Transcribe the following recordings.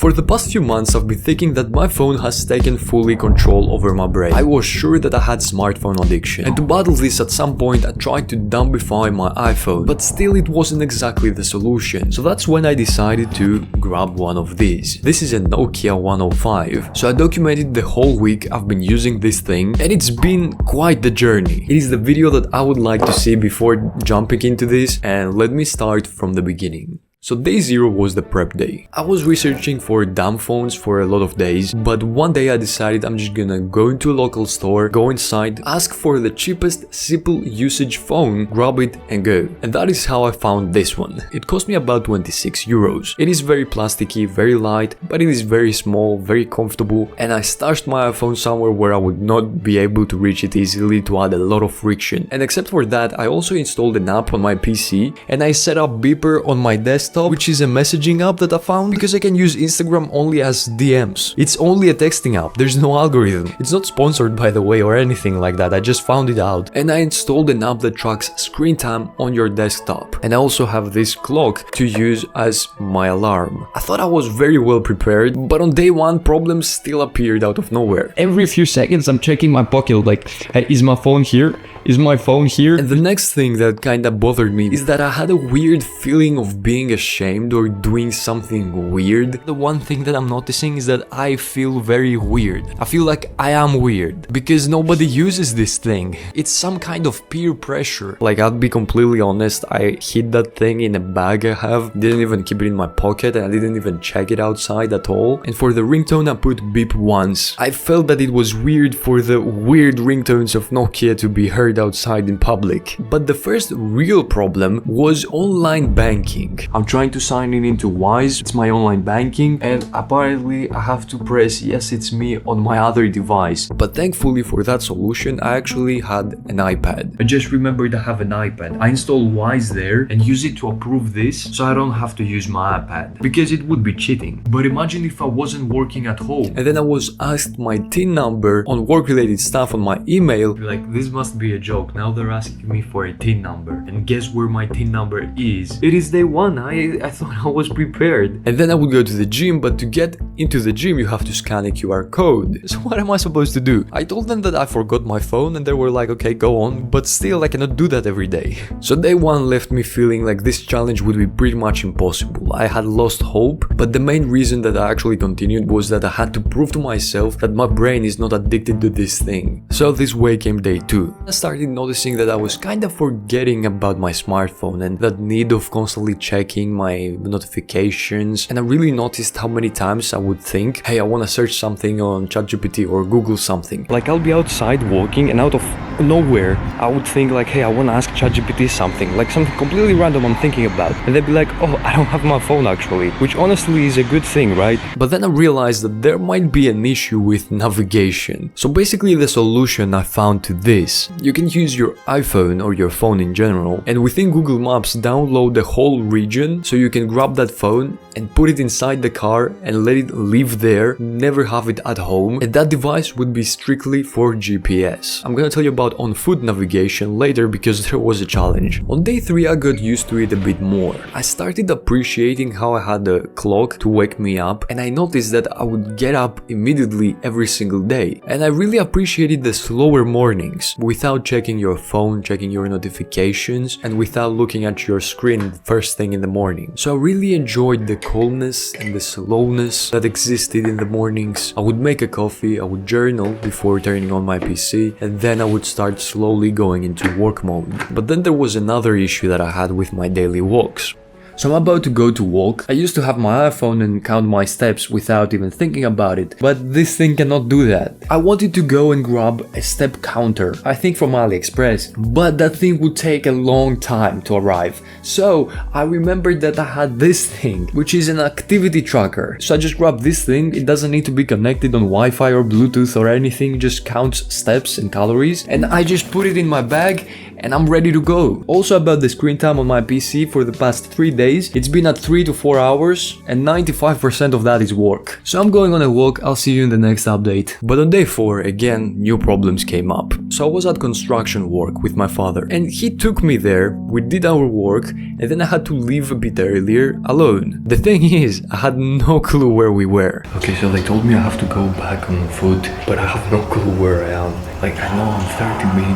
For the past few months I've been thinking that my phone has taken fully control over my brain. I was sure that I had smartphone addiction, and to battle this at some point I tried to dumbify my iPhone, but still it wasn't exactly the solution. So that's when I decided to grab one of these. This is a Nokia 105. So I documented the whole week I've been using this thing, and it's been quite the journey. It is the video that I would like to see before jumping into this, and let me start from the beginning. So day 0 was the prep day. I was researching for dumb phones for a lot of days, but one day I decided I'm just gonna go into a local store, go inside, ask for the cheapest simple usage phone, grab it and go. And that is how I found this one. It cost me about 26 euros. It is very plasticky, very light, but it is very small, very comfortable, and I stashed my iPhone somewhere where I would not be able to reach it easily to add a lot of friction. And except for that, I also installed an app on my PC and I set up Beeper on my desktop, which is a messaging app that I found because I can use Instagram only as DMs. It's only a texting app, there's no algorithm. It's not sponsored by the way or anything like that, I just found it out. And I installed an app that tracks screen time on your desktop. And I also have this clock to use as my alarm. I thought I was very well prepared, but on day 1 problems still appeared out of nowhere. Every few seconds I'm checking my pocket like, hey, is my phone here? Is my phone here? And the next thing that kinda bothered me is that I had a weird feeling of being ashamed or doing something weird. The one thing that I'm noticing is that I feel very weird. I feel like I am weird because nobody uses this thing. It's some kind of peer pressure. Like, I'll be completely honest, I hid that thing in a bag I have, didn't even keep it in my pocket, and I didn't even check it outside at all. And for the ringtone I put beep once. I felt that it was weird for the weird ringtones of Nokia to be heard outside in public. But the first real problem was online banking. I'm trying to sign in into Wise, it's my online banking, and apparently I have to press yes it's me on my other device. But thankfully for that solution I actually had an iPad. I just remembered I have an iPad. I installed Wise there and use it to approve this so I don't have to use my iPad because it would be cheating. But imagine if I wasn't working at home and then I was asked my TIN number on work related stuff on my email. Like, this must be a joke, now they're asking me for a TIN number, and guess where my TIN number is? It is day 1, I thought I was prepared. And then I would go to the gym, but to get into the gym you have to scan a QR code. So what am I supposed to do? I told them that I forgot my phone and they were like, okay, go on, but still I cannot do that every day. So day 1 left me feeling like this challenge would be pretty much impossible. I had lost hope, but the main reason that I actually continued was that I had to prove to myself that my brain is not addicted to this thing. So this way came day 2. I started noticing that I was kind of forgetting about my smartphone and that need of constantly checking my notifications, and I really noticed how many times I would think, hey, I want to search something on ChatGPT or Google something. Like, I'll be outside walking and out of nowhere I would think like, hey, I want to ask ChatGPT something, like something completely random I'm thinking about, and they'd be like, oh, I don't have my phone actually, which honestly is a good thing, right? But then I realized that there might be an issue with navigation. So basically the solution I found to this, you can use your iPhone or your phone in general, and within Google Maps download the whole region so you can grab that phone and put it inside the car and let it live there, never have it at home, and that device would be strictly for GPS. I'm gonna tell you about on-foot navigation later because there was a challenge. On day 3 I got used to it a bit more. I started appreciating how I had a clock to wake me up, and I noticed that I would get up immediately every single day, and I really appreciated the slower mornings without checking your phone, checking your notifications, and without looking at your screen first thing in the morning. So I really enjoyed the calmness and the slowness that existed in the mornings. I would make a coffee, I would journal before turning on my PC, and then I would start slowly going into work mode. But then there was another issue that I had with my daily walks. So I'm about to go to walk. I used to have my iPhone and count my steps without even thinking about it, but this thing cannot do that. I wanted to go and grab a step counter, I think from AliExpress, but that thing would take a long time to arrive. So I remembered that I had this thing, which is an activity tracker. So I just grabbed this thing. It doesn't need to be connected on Wi-Fi or Bluetooth or anything, it just counts steps and calories, and I just put it in my bag and I'm ready to go. Also about the screen time on my PC for the past 3 days, it's been at 3 to 4 hours and 95% of that is work. So I'm going on a walk, I'll see you in the next update. But on day 4, again, new problems came up. So I was at construction work with my father and he took me there, we did our work, and then I had to leave a bit earlier alone. The thing is, I had no clue where we were. Okay, so they told me I have to go back on foot, but I have no clue where I am. Like, I know I'm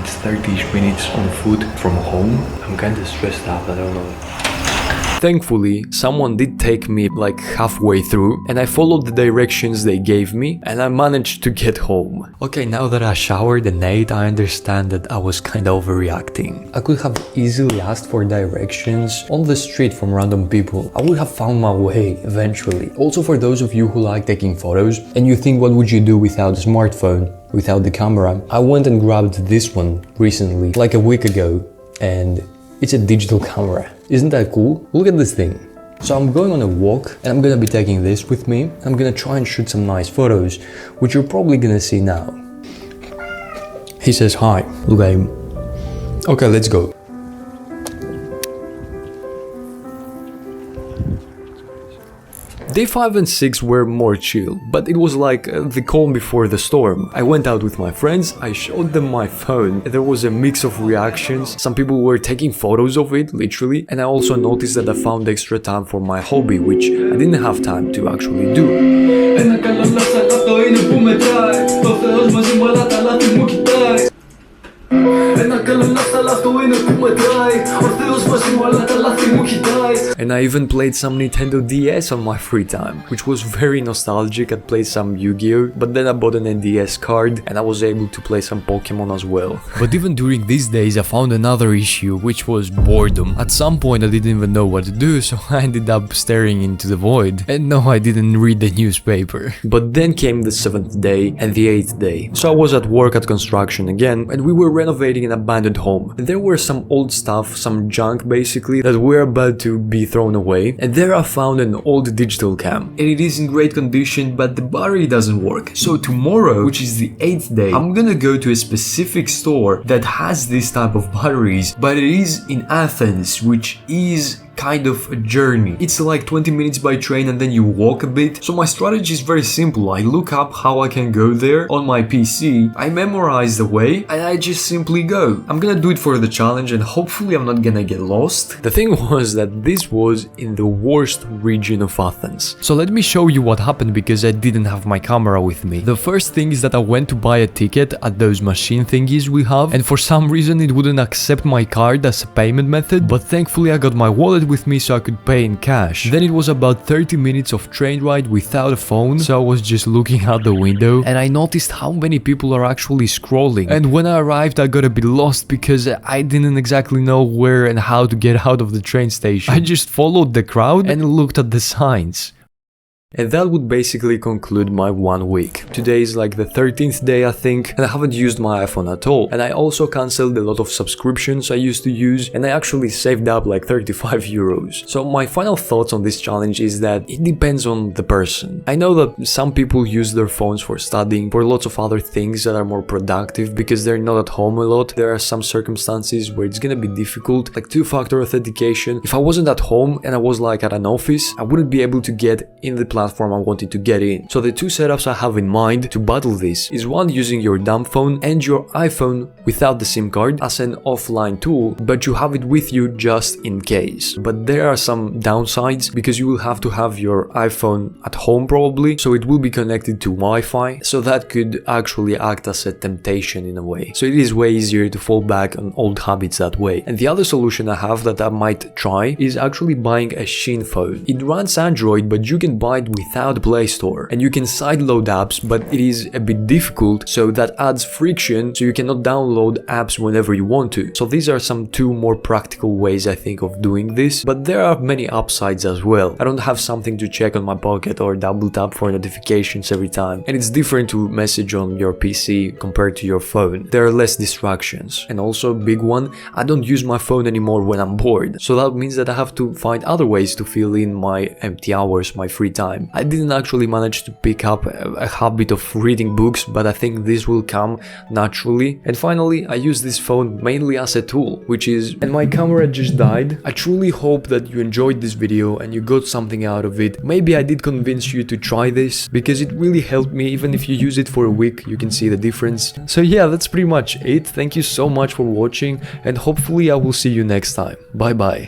30-ish minutes on foot from home. I'm kinda stressed out, I don't know. Thankfully, someone did take me like halfway through and I followed the directions they gave me and I managed to get home. Okay, now that I showered and ate, I understand that I was kinda overreacting. I could have easily asked for directions on the street from random people. I would have found my way eventually. Also, for those of you who like taking photos and you think what would you do without a smartphone, without the camera, I went and grabbed this one recently, like a week ago, and it's a digital camera. Isn't that cool? Look at this thing. So I'm going on a walk and I'm gonna be taking this with me. I'm gonna try and shoot some nice photos, which you're probably gonna see now. He says hi. Look at him. Okay, let's go. Day 5 and 6 were more chill, but it was like the calm before the storm. I went out with my friends, I showed them my phone, there was a mix of reactions, some people were taking photos of it, literally, and I also noticed that I found extra time for my hobby, which I didn't have time to actually do. And I even played some Nintendo DS on my free time, which was very nostalgic. I played some Yu-Gi-Oh, but then I bought an NDS card and I was able to play some Pokemon as well. But even during these days I found another issue, which was boredom. At some point I didn't even know what to do, so I ended up staring into the void. And no, I didn't read the newspaper. But then came the 7th day and the 8th day. So I was at work at construction again, and we were renovating an abandoned home. And there were some old stuff, some junk basically, that were about to be thrown away. And there I found an old digital cam. And it is in great condition, but the battery doesn't work. So tomorrow, which is the 8th day, I'm gonna go to a specific store that has this type of batteries, but it is in Athens, which is kind of a journey. It's like 20 minutes by train and then you walk a bit. So my strategy is very simple. I look up how I can go there on my PC, I memorize the way, and I just simply go. I'm gonna do it for the challenge and hopefully I'm not gonna get lost. The thing was that this was in the worst region of Athens. So let me show you what happened because I didn't have my camera with me. The first thing is that I went to buy a ticket at those machine thingies we have, and for some reason it wouldn't accept my card as a payment method, but thankfully I got my wallet with me so I could pay in cash. Then it was about 30 minutes of train ride without a phone, so I was just looking out the window and I noticed how many people are actually scrolling. And when I arrived I got a bit lost because I didn't exactly know where and how to get out of the train station. I just followed the crowd and looked at the signs. And that would basically conclude my 1 week. Today is like the 13th day I think, and I haven't used my iPhone at all. And I also cancelled a lot of subscriptions I used to use, and I actually saved up like 35 euros. So my final thoughts on this challenge is that it depends on the person. I know that some people use their phones for studying, for lots of other things that are more productive because they're not at home a lot. There are some circumstances where it's gonna be difficult, like two-factor authentication. If I wasn't at home and I was like at an office, I wouldn't be able to get in the platform I wanted to get in. So the two setups I have in mind to battle this is one using your dumb phone and your iPhone without the SIM card as an offline tool, but you have it with you just in case. But there are some downsides because you will have to have your iPhone at home probably, so it will be connected to Wi-Fi, so that could actually act as a temptation in a way. So it is way easier to fall back on old habits that way. And the other solution I have that I might try is actually buying a Shin phone. It runs Android, but you can buy it without Play Store, and you can sideload apps, but it is a bit difficult, so that adds friction, so you cannot download apps whenever you want to. So these are some two more practical ways I think of doing this, but there are many upsides as well. I don't have something to check on my pocket or double tap for notifications every time, and it's different to message on your PC compared to your phone. There are less distractions, and also big one, I don't use my phone anymore when I'm bored, so that means that I have to find other ways to fill in my empty hours, my free time. time. I didn't actually manage to pick up a habit of reading books, but I think this will come naturally. And finally, I use this phone mainly as a tool, and my camera just died. I truly hope that you enjoyed this video and you got something out of it. Maybe I did convince you to try this, because it really helped me. Even if you use it for a week, you can see the difference. So yeah, that's pretty much it. Thank you so much for watching, and hopefully I will see you next time. Bye bye.